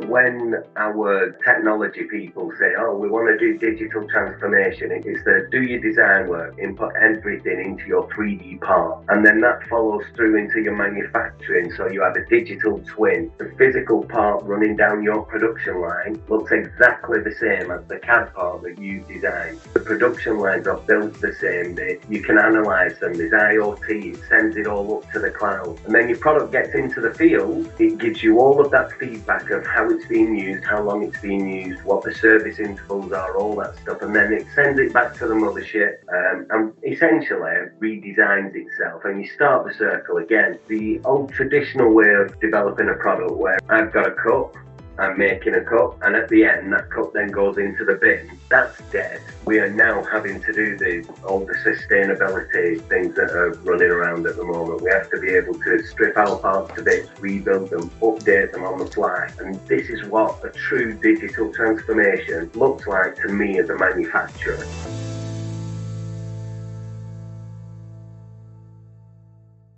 when our technology people say, oh, we want to do digital transformation, it's the do your design work, input everything into your 3D part, and then that follows through into your manufacturing. So you have a digital twin. The physical part running down your production line looks exactly the same as the CAD part that you designed. The production lines are built the same. You can analyze them. There's IoT. It sends it all up to the cloud. And then your product gets into the field. It gives you all of that feedback of how it's being used, how long it's being used, what the service intervals are, all that stuff. And then it sends it back to the mothership and essentially redesigns itself. And you start the circle again. The old traditional way of developing a product where I've got a cup, I'm making a cup, and at the end that cup then goes into the bin. That's dead. We are now having to do all the sustainability things that are running around at the moment. We have to be able to strip our parts to bits, rebuild them, update them on the fly. And this is what a true digital transformation looks like to me as a manufacturer.